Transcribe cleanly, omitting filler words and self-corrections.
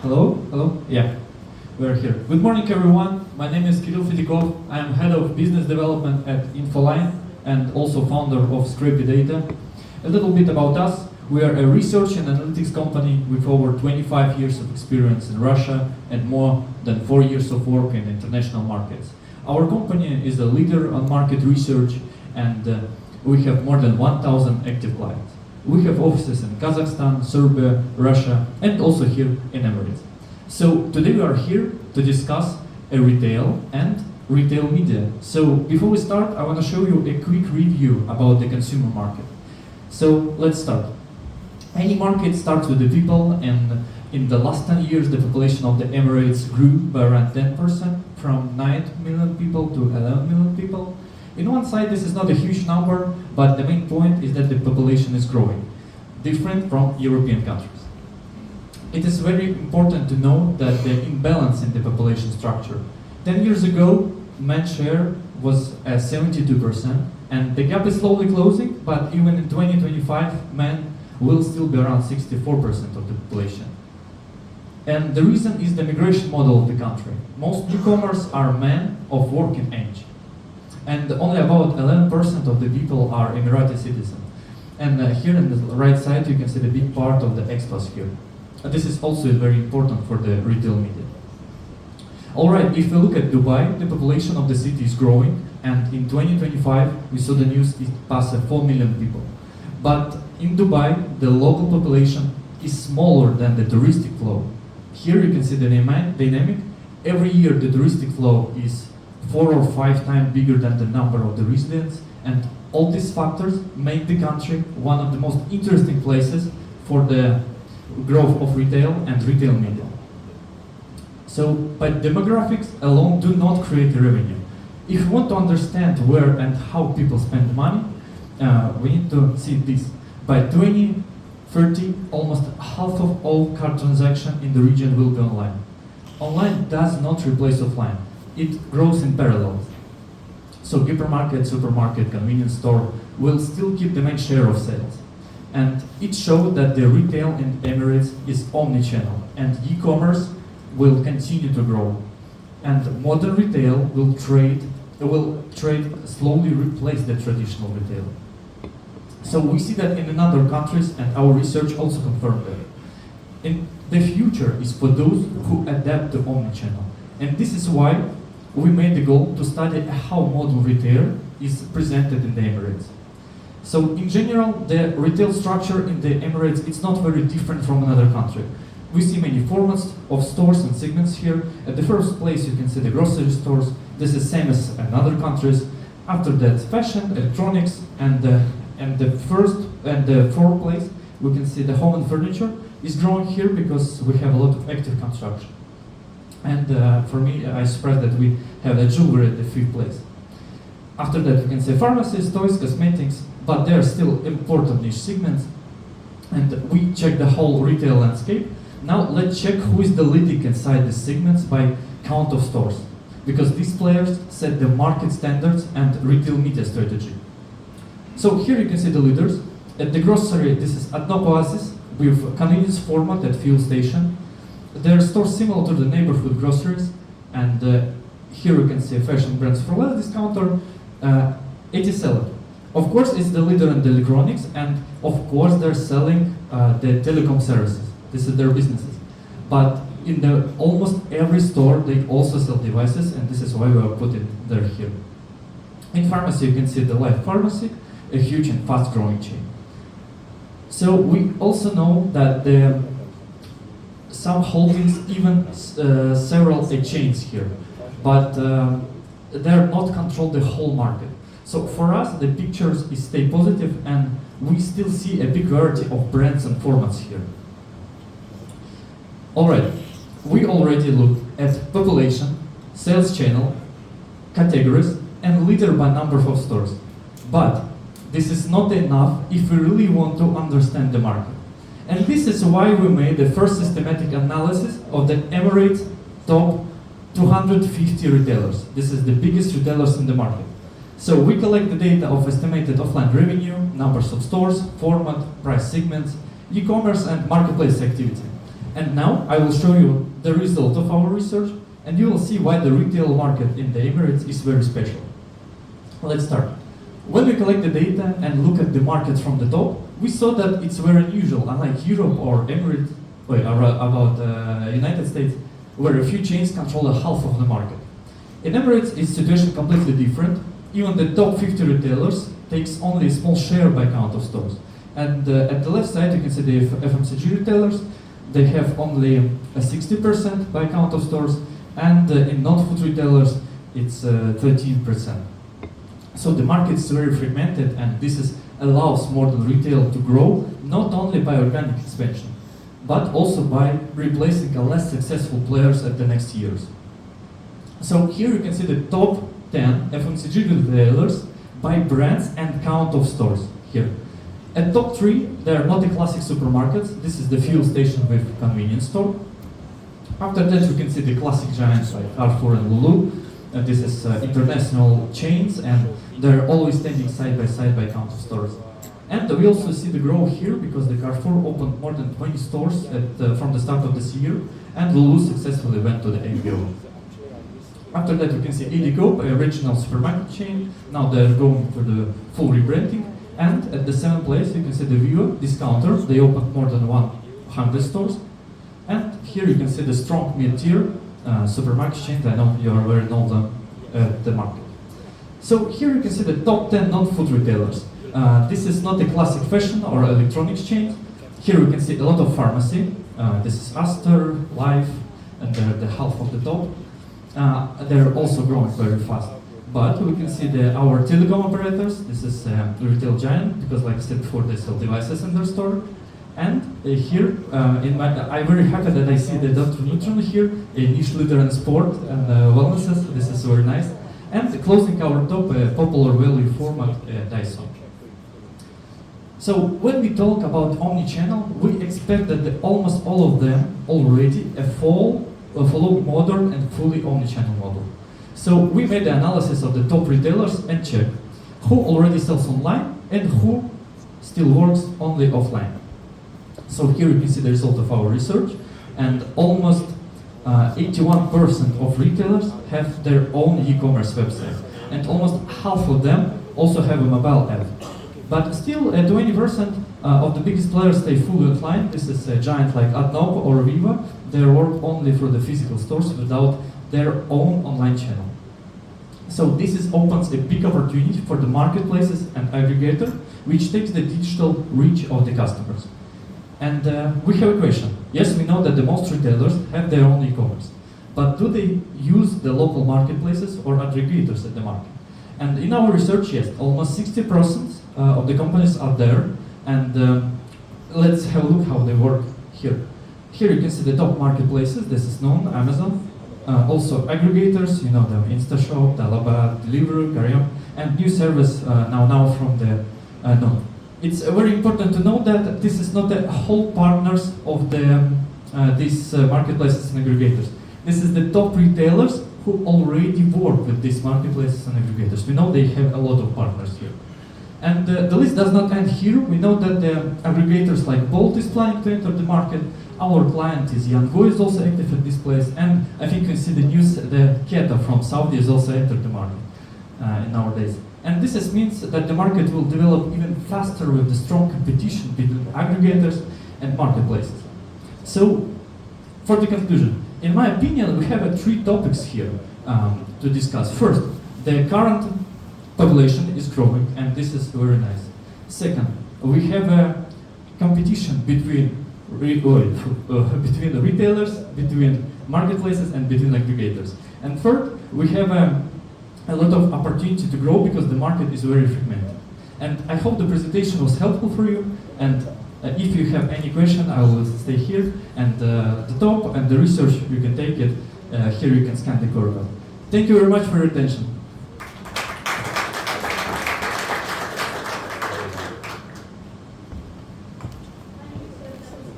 Hello? Hello? Yeah, we're here. Good morning, everyone. My name is Kirill Fedikov. I am head of business development at Infoline and also founder of Scrapy Data. A little bit about us. We are a research and analytics company with over 25 years of experience in Russia and more than 4 years of work in international markets. Our company is a leader on market research, and we have more than 1,000 active clients. We have offices in Kazakhstan, Serbia, Russia, and also here in Emirates. So today we are here to discuss a retail and retail media. So before we start, I want to show you a quick review about the consumer market. So let's start. Any market starts with the people, and in the last 10 years the population of the Emirates grew by around 10%, from 9 million people to 11 million people. In one side, this is not a huge number, but the main point is that the population is growing, different from European countries. It is very important to know that the imbalance in the population structure. 10 years ago, men's share was at 72%, and the gap is slowly closing, but even in 2025, men will still be around 64% of the population. And the reason is the migration model of the country. Most newcomers are men of working age. And only about 11% of the people are Emirati citizens. And here on the right side, you can see the big part of the expats here. This is also very important for the retail media. All right, if we look at Dubai, the population of the city is growing, and in 2025, we saw the news it passed 4 million people. But in Dubai, the local population is smaller than the touristic flow. Here you can see the dynamic. Every year, the touristic flow is 4 or 5 times bigger than the number of the residents, and all these factors make the country one of the most interesting places for the growth of retail and retail media. So, but demographics alone do not create revenue. If you want to understand where and how people spend money, we need to see this. By 2030, almost half of all car transactions in the region will be online. Online does not replace offline. It grows in parallel. So hypermarket, supermarket, convenience store will still keep the main share of sales. And it showed that the retail in Emirates is omni-channel, and e-commerce will continue to grow. And modern retail will slowly replace the traditional retail. So we see that in other countries, and our research also confirmed that. In the future is for those who adapt to omni-channel. And this is why we made the goal to study how modern retail is presented in the Emirates. So in general, the retail structure in the Emirates, it's not very different from another country. We see many formats of stores and segments here. At the first place, you can see the grocery stores. This is same as in other countries. After that, fashion, electronics, and the fourth place, we can see the home and furniture is growing here because we have a lot of active construction. And for me, I surprised that we have a jewelry at the 5th place. After that, we can say pharmacies, toys, cosmetics, but they are still important niche segments. And we check the whole retail landscape. Now let's check who is the leading inside these segments by count of stores, because these players set the market standards and retail media strategy. So here you can see the leaders. At the grocery, this is Adnop Oasis with convenience format at fuel station. There are stores similar to the neighborhood groceries, and here you can see fashion brands for less discounter, 80 seller. Of course, it's the leader in the electronics, and of course they're selling the telecom services. This is their businesses. But in the almost every store, they also sell devices, and this is why we have put it there here. In pharmacy, you can see the Life Pharmacy, a huge and fast-growing chain. So we also know that some holdings even several chains here, but they're not control the whole market. So for us, the pictures is stay positive, and we still see a big variety of brands and formats here. All right, we already looked at population, sales channel, categories, and leader by number of stores. But this is not enough if we really want to understand the market. And this is why we made the first systematic analysis of the Emirates top 250 retailers. This is the biggest retailers in the market. So we collect the data of estimated offline revenue, numbers of stores, format, price segments, e-commerce and marketplace activity. And now I will show you the result of our research, and you will see why the retail market in the Emirates is very special. Let's start. When we collect the data and look at the market from the top, we saw that it's very unusual, unlike Europe or Emirates, or about United States, where a few chains control a half of the market. In Emirates, it's situation completely different. Even the top 50 retailers takes only a small share by count of stores. And at the left side, you can see the FMCG retailers. They have only a 60% by count of stores, and in non-food retailers, it's 13%. So the market is very fragmented, and this allows modern retail to grow, not only by organic expansion, but also by replacing a less successful players at the next years. So here you can see the top 10 FMCG retailers by brands and count of stores here. At top 3, they are not the classic supermarkets. This is the fuel station with convenience store. After that, you can see the classic giants like Carrefour and Lulu. This is international chains, and they're always standing side by count of stores. And we also see the growth here because the Carrefour opened more than 20 stores from the start of this year, and Lulu successfully went to the IPO. After that, you can see ECOM, a regional supermarket chain. Now they're going for the full rebranding. And at the 7th place, you can see the View discounter. They opened more than 100 stores. And here you can see the strong mid-tier supermarket chain. I know you are very known at the market. So here you can see the top 10 non-food retailers. This is not a classic fashion or electronics chain. Here you can see a lot of pharmacy. This is Astor, Life, and they're the half of the top. They're also growing very fast. But we can see our telecom operators. This is a retail giant because, like I said before, they sell devices in their store. And here, I'm very happy that I see the Dr. Neutron here, a niche leader in sport and wellnesses. This is very nice. And closing our top, popular value format, Dyson. So when we talk about omni-channel, we expect that almost all of them already follow modern and fully omni-channel model. So we made the analysis of the top retailers and checked who already sells online and who still works only offline. So here you can see the result of our research, and almost 81% of retailers have their own e-commerce website, and almost half of them also have a mobile app. But still, 20% of the biggest players stay fully offline. This is a giant like Adnob or Viva. They work only for the physical stores without their own online channel. So this opens a big opportunity for the marketplaces and aggregator, which takes the digital reach of the customers. And we have a question. Yes, we know that the most retailers have their own e-commerce, but do they use the local marketplaces or aggregators at the market? And in our research, yes, almost 60% of the companies are there, and let's have a look how they work here. Here you can see the top marketplaces. This is known, Amazon. Also aggregators, you know them, InstaShop, Talabat, Deliveroo, Careem, and new service now from the Node. It's very important to know that this is not the whole partners of these marketplaces and aggregators. This is the top retailers who already work with these marketplaces and aggregators. We know they have a lot of partners here. And the list does not end here. We know that the aggregators like Bolt is planning to enter the market. Our client is Yango is also active at this place, and I think you can see the news, the Keta from Saudi is also entered the market nowadays. And this means that the market will develop even faster with the strong competition between aggregators and marketplaces. So, for the conclusion, in my opinion, we have 3 topics here to discuss. First, the current population is growing, and this is very nice. Second, we have a competition between the retailers, between marketplaces, and between aggregators. And third, we have a lot of opportunity to grow because the market is very fragmented. And I hope the presentation was helpful for you. And if you have any question, I will stay here. And the top and the research, you can take it. Here you can scan the QR code. Thank you very much for your attention.